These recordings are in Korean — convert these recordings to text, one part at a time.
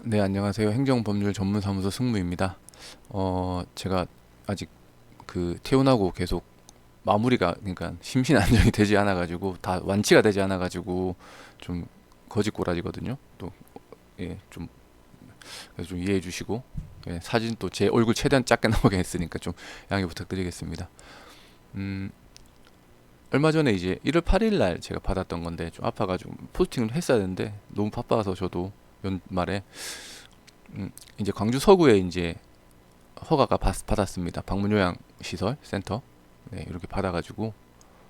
네, 안녕하세요. 행정법률 전문사무소 승무입니다. 제가 아직 퇴원하고 계속 마무리가, 그러니까 심신 안정이 되지 않아가지고, 다 완치가 되지 않아가지고, 좀 거짓꼬라지거든요. 또, 예, 좀, 그래서 좀 이해해 주시고, 예, 사진 또 제 얼굴 최대한 작게 나오게 했으니까 좀 양해 부탁드리겠습니다. 음, 얼마 전에 이제 1월 8일 날 제가 받았던 건데, 좀 아파가지고 포스팅을 했어야 되는데, 너무 바빠서 저도 연말에, 이제 광주 서구에 이제 허가가 받았습니다. 방문요양 시설 센터. 네, 이렇게 받아가지고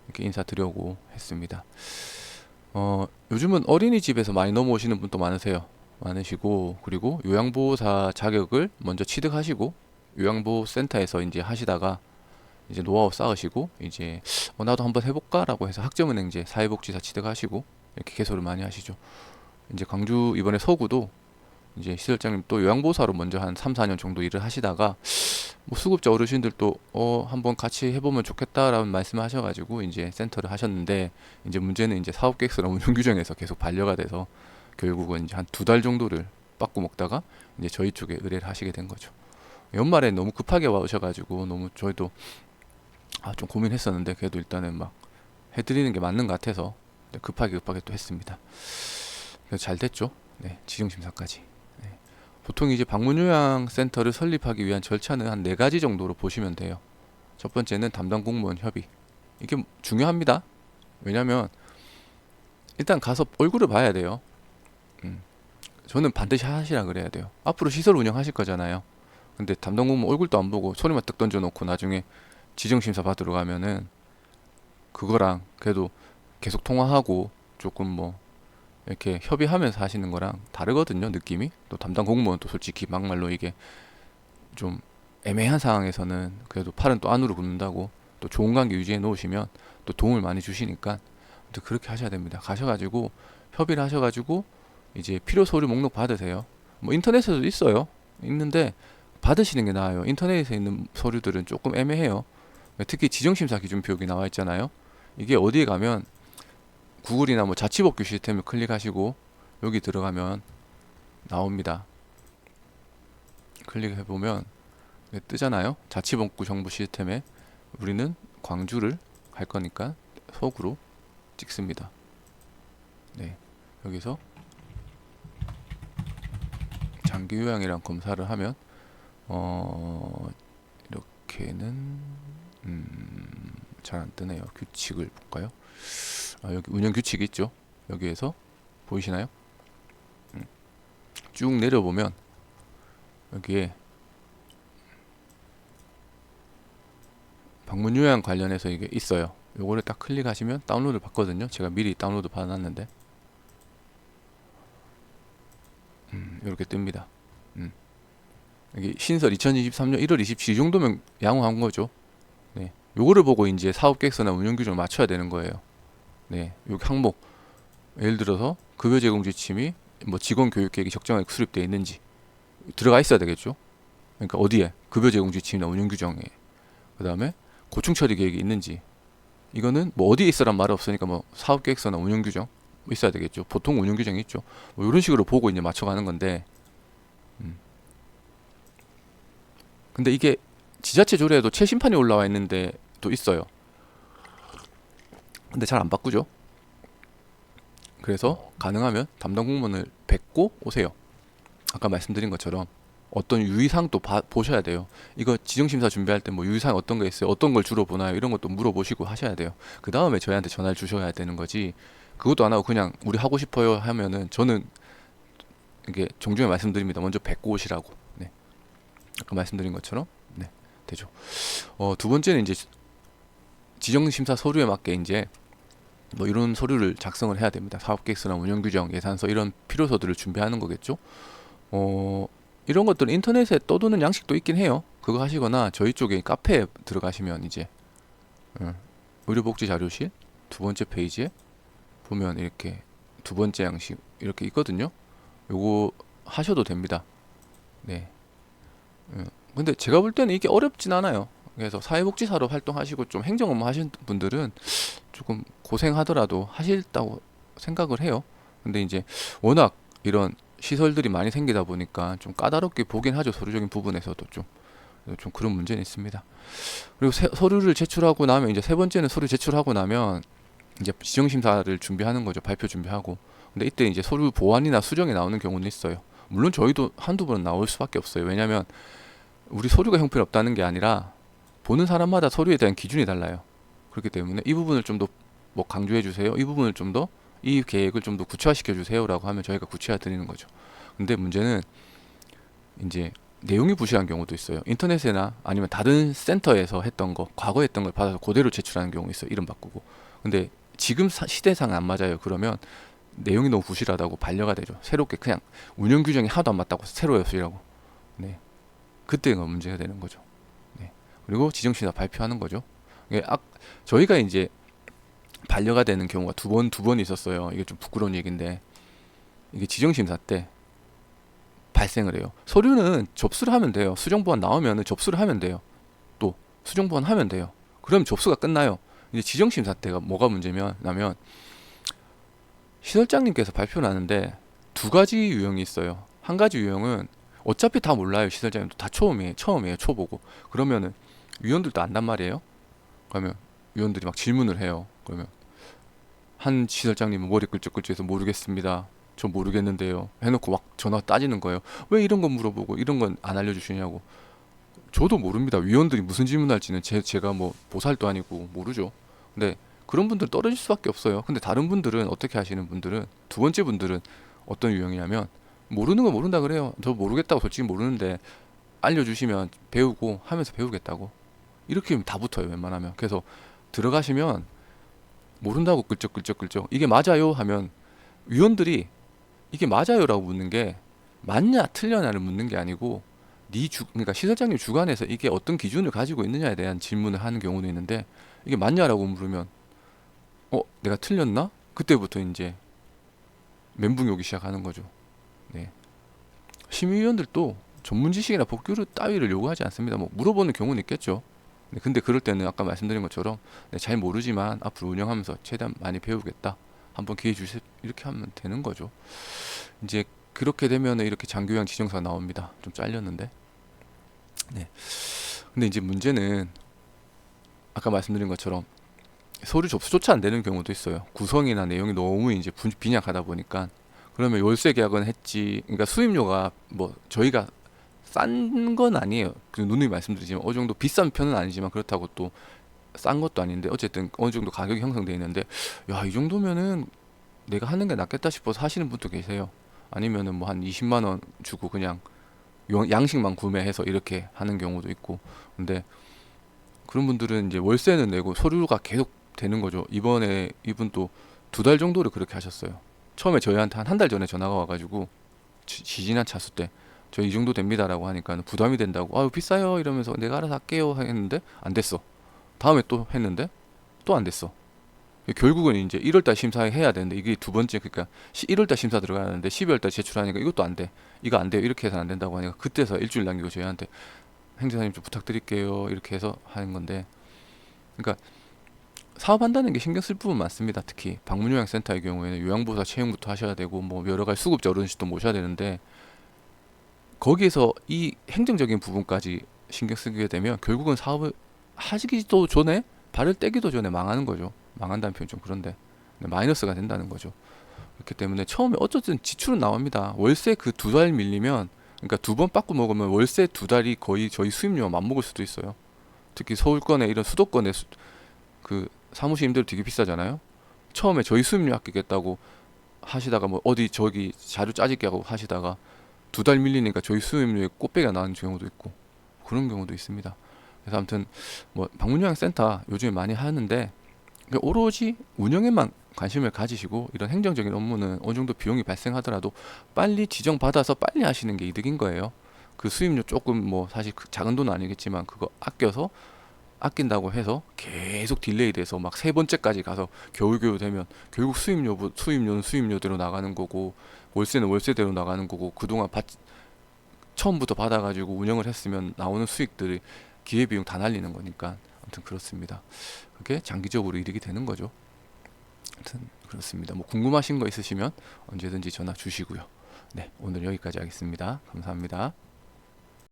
이렇게 인사드려고 했습니다. 요즘은 어린이집에서 많이 넘어오시는 분도 많으시고, 그리고 요양보호사 자격을 먼저 취득하시고, 요양보호센터에서 이제 하시다가 이제 노하우 쌓으시고, 이제 나도 한번 해볼까라고 해서 학점은행제 사회복지사 취득하시고, 이렇게 개소를 많이 하시죠. 이제 광주 이번에 서구도 이제 시설장님 또 요양보호사로 먼저 한 3, 4년 정도 일을 하시다가 뭐 수급자 어르신들도 한번 같이 해보면 좋겠다라는 말씀을 하셔가지고 이제 센터를 하셨는데, 이제 문제는 이제 사업 계획서랑 운영 규정에서 계속 반려가 돼서 결국은 이제 한 2달 정도를 빠꾸 먹다가 이제 저희 쪽에 의뢰를 하시게 된 거죠. 연말에 너무 급하게 와오셔가지고 너무 저희도 좀 고민했었는데, 그래도 일단은 막 해드리는 게 맞는 것 같아서 급하게 또 했습니다. 그래서 잘 됐죠. 네, 지정심사까지. 네. 보통 이제 방문요양센터를 설립하기 위한 절차는 한 네 가지 정도로 보시면 돼요. 첫 번째는 담당 공무원 협의. 이게 중요합니다. 왜냐면 일단 가서 얼굴을 봐야 돼요. 음, 저는 반드시 하시라 그래야 돼요. 앞으로 시설 운영하실 거잖아요. 근데 담당 공무원 얼굴도 안 보고 소리만 딱 던져놓고 나중에 지정심사 받으러 가면은 그거랑 그래도 계속 통화하고 조금 뭐 이렇게 협의하면서 하시는 거랑 다르거든요, 느낌이. 또 담당 공무원 또 솔직히 막말로 이게 좀 애매한 상황에서는 그래도 팔은 또 안으로 굽는다고 또 좋은 관계 유지해 놓으시면 또 도움을 많이 주시니까 또 그렇게 하셔야 됩니다. 가셔가지고 협의를 하셔가지고 이제 필요 서류 목록 받으세요. 뭐 인터넷에도 있어요. 있는데 받으시는 게 나아요. 인터넷에 있는 서류들은 조금 애매해요. 특히 지정심사 기준표 여기 나와 있잖아요. 이게 어디에 가면 구글이나 뭐 자치법규 시스템을 클릭하시고 여기 들어가면 나옵니다. 클릭해 보면 뜨잖아요. 자치본구 정부 시스템에 우리는 광주를 갈 거니까 서구로 찍습니다. 네, 여기서 장기 요양이랑 검사를 하면 이렇게는 잘 안 뜨네요. 규칙을 볼까요? 여기 운영 규칙이 있죠. 여기에서 보이시나요? 쭉 내려보면 여기에 방문 요양 관련해서 이게 있어요. 요거를 딱 클릭하시면 다운로드 받거든요. 제가 미리 다운로드 받아놨는데 이렇게 뜹니다. 음. 여기 신설 2023년 1월 27일 정도면 양호한 거죠. 네. 요거를 보고 이제 사업 계획서나 운영 규정을 맞춰야 되는 거예요. 네. 여기 항목 예를 들어서 급여 제공 지침이 뭐 직원 교육 계획이 적정하게 수립되어 있는지 들어가 있어야 되겠죠. 그러니까 어디에 급여 제공 지침이나 운영 규정에, 그다음에 고충 처리 계획이 있는지, 이거는 뭐 어디에 있어란 말이 없으니까 뭐 사업 계획서나 운영 규정 있어야 되겠죠. 보통 운영 규정이 있죠. 뭐 이런 식으로 보고 이제 맞춰가는 건데, 음. 근데 이게 지자체 조례에도 최신판이 올라와 있는데 또 있어요. 근데 잘 안 바꾸죠. 그래서 가능하면 담당 공무원을 뵙고 오세요. 아까 말씀드린 것처럼 어떤 유의사항도 보셔야 돼요. 이거 지정심사 준비할 때 뭐 유의사항 어떤 거 있어요? 어떤 걸 주로 보나요? 이런 것도 물어보시고 하셔야 돼요. 그 다음에 저희한테 전화를 주셔야 되는 거지. 그것도 안 하고 그냥 우리 하고 싶어요 하면은 저는 이게 종종에 말씀드립니다. 먼저 뵙고 오시라고. 네. 아까 말씀드린 것처럼 네, 되죠. 두 번째는 이제 지정심사 서류에 맞게 이제 뭐 이런 서류를 작성을 해야 됩니다. 사업계획서나 운영규정, 예산서 이런 필요서들을 준비하는 거겠죠. 어, 이런 것들은 인터넷에 떠도는 양식도 있긴 해요. 그거 하시거나 저희 쪽에 카페에 들어가시면 이제 의료복지 자료실 두 번째 페이지에 보면 이렇게 두 번째 양식 이렇게 있거든요. 요거 하셔도 됩니다. 네. 근데 제가 볼 때는 이게 어렵진 않아요. 그래서 사회복지사로 활동하시고 좀 행정 업무 하시는 분들은 조금 고생하더라도 하실다고 생각을 해요. 근데 이제 워낙 이런 시설들이 많이 생기다 보니까 좀 까다롭게 보긴 하죠. 서류적인 부분에서도 좀 그런 문제는 있습니다. 그리고 서류를 제출하고 나면 이제 세 번째는 서류 제출하고 나면 이제 지정심사를 준비하는 거죠. 발표 준비하고. 근데 이때 이제 서류 보완이나 수정이 나오는 경우는 있어요. 물론 저희도 한두 번은 나올 수밖에 없어요. 왜냐하면 우리 서류가 형편없다는 게 아니라 보는 사람마다 서류에 대한 기준이 달라요. 그렇기 때문에 이 부분을 좀 더 뭐 강조해 주세요. 이 부분을 좀 더 이 계획을 좀 더 구체화시켜 주세요라고 하면 저희가 구체화 드리는 거죠. 근데 문제는 이제 내용이 부실한 경우도 있어요. 인터넷이나 아니면 다른 센터에서 했던 거, 과거에 했던 걸 받아서 그대로 제출하는 경우 있어요. 이름 바꾸고. 근데 지금 시대상 안 맞아요. 그러면 내용이 너무 부실하다고 반려가 되죠. 새롭게 그냥 운영 규정이 하나도 안 맞다고 새로 였으라고. 네. 그때가 문제가 되는 거죠. 네. 그리고 지정심사 발표하는 거죠. 이게 저희가 이제 반려가 되는 경우가 두 번 있었어요. 이게 좀 부끄러운 얘기인데 이게 지정심사 때 발생을 해요. 서류는 접수를 하면 돼요. 수정보안 나오면은 접수를 하면 돼요. 또 수정보안 하면 돼요. 그럼 접수가 끝나요. 이제 지정심사 때가 뭐가 문제냐면 시설장님께서 발표를 하는데 두 가지 유형이 있어요. 한 가지 유형은 어차피 다 몰라요. 시설장님도 다 처음이에요. 초보고. 그러면은 위원들도 안단 말이에요. 그러면 위원들이 막 질문을 해요. 그러면 한 시설장님은 머리 끌적끌적해서 모르겠습니다. 저 모르겠는데요. 해놓고 막 전화 따지는 거예요. 왜 이런 건 물어보고 이런 건 안 알려주시냐고. 저도 모릅니다. 위원들이 무슨 질문할지는 제가 뭐 보살도 아니고 모르죠. 근데 그런 분들 떨어질 수밖에 없어요. 근데 다른 분들은 어떻게 하시는 분들은 두 번째 분들은 어떤 유형이냐면 모르는 거 모른다 그래요. 저 모르겠다고 솔직히 모르는데 알려주시면 배우고 하면서 배우겠다고. 이렇게 하면 다 붙어요. 웬만하면. 그래서 들어가시면 모른다고 끌적끌적끌적 이게 맞아요 하면 위원들이 이게 맞아요라고 묻는 게 맞냐 틀려냐를 묻는 게 아니고 그러니까 시설장님 주관에서 이게 어떤 기준을 가지고 있느냐에 대한 질문을 하는 경우도 있는데 이게 맞냐라고 물으면 내가 틀렸나? 그때부터 이제 멘붕이 오기 시작하는 거죠. 네. 심의위원들도 전문 지식이나 복귀를 따위를 요구하지 않습니다. 뭐 물어보는 경우는 있겠죠. 네, 근데 그럴 때는 아까 말씀드린 것처럼 네, 잘 모르지만 앞으로 운영하면서 최대한 많이 배우겠다. 한번 기회 주세요. 이렇게 하면 되는 거죠. 이제 그렇게 되면은 이렇게 장교양 지정서가 나옵니다. 좀 잘렸는데. 네. 근데 이제 문제는 아까 말씀드린 것처럼 서류 접수조차 안 되는 경우도 있어요. 구성이나 내용이 너무 이제 빈약하다 보니까 그러면 월세 계약은 했지. 그러니까 수임료가 뭐 저희가 싼 건 아니에요. 그 누누이 말씀드리지만 어느 정도 비싼 편은 아니지만 그렇다고 또 싼 것도 아닌데 어쨌든 어느 정도 가격이 형성되어 있는데 야, 이 정도면은 내가 하는 게 낫겠다 싶어서 하시는 분도 계세요. 아니면은 뭐 한 20만 원 주고 그냥 양식만 구매해서 이렇게 하는 경우도 있고. 근데 그런 분들은 이제 월세는 내고 서류가 계속 되는 거죠. 이번에 이분 또 두 달 정도를 그렇게 하셨어요. 처음에 저희한테 한 달 전에 전화가 와가지고 지지난 차수 때 저 이 정도 됩니다라고 하니까 부담이 된다고 아유 비싸요 이러면서 내가 알아서 할게요 했는데 안 됐어. 다음에 또 했는데 또 안 됐어. 결국은 이제 1월달 심사해야 되는데 이게 두 번째 그러니까 1월달 심사 들어가는데 12월달 제출하니까 이것도 안 돼. 이거 안 돼요. 이렇게 해서 안 된다고 하니까 그때서 일주일 남기고 저희한테 행정사님 좀 부탁드릴게요. 이렇게 해서 하는 건데 그러니까 사업한다는 게 신경 쓸 부분 많습니다. 특히 방문요양센터의 경우에는 요양보호사 채용부터 하셔야 되고 뭐 여러 가지 수급자 어르신도 모셔야 되는데 거기에서 이 행정적인 부분까지 신경 쓰게 되면 결국은 사업을 하시기도 전에 발을 떼기도 전에 망하는 거죠. 망한다는 표현 좀 그런데 마이너스가 된다는 거죠. 그렇기 때문에 처음에 어쨌든 지출은 나옵니다. 월세 그 두 달 밀리면 그러니까 두 번 빠꾸 먹으면 월세 두 달이 거의 저희 수입료와 맞먹을 수도 있어요. 특히 서울권에 이런 수도권에 그 사무실 임대료 되게 비싸잖아요. 처음에 저희 수입료 아끼겠다고 하시다가 뭐 어디 저기 자료 짜집기 하고 하시다가 두 달 밀리니까 저희 수입료에 꽃배기가 나는 경우도 있고 그런 경우도 있습니다. 그래서 아무튼 뭐 방문요양센터 요즘에 많이 하는데 오로지 운영에만 관심을 가지시고 이런 행정적인 업무는 어느 정도 비용이 발생하더라도 빨리 지정받아서 빨리 하시는 게 이득인 거예요. 그 수입료 조금 뭐 사실 작은 돈은 아니겠지만 그거 아낀다고 해서 계속 딜레이 돼서 막 세 번째까지 가서 겨우겨우 되면 결국 수입료는 수입료대로 나가는 거고 월세는 월세대로 나가는 거고 그동안 처음부터 받아가지고 운영을 했으면 나오는 수익들이 기회비용 다 날리는 거니까 아무튼 그렇습니다. 그게 장기적으로 이득이 되는 거죠. 아무튼 그렇습니다. 뭐 궁금하신 거 있으시면 언제든지 전화 주시고요. 네, 오늘 여기까지 하겠습니다. 감사합니다.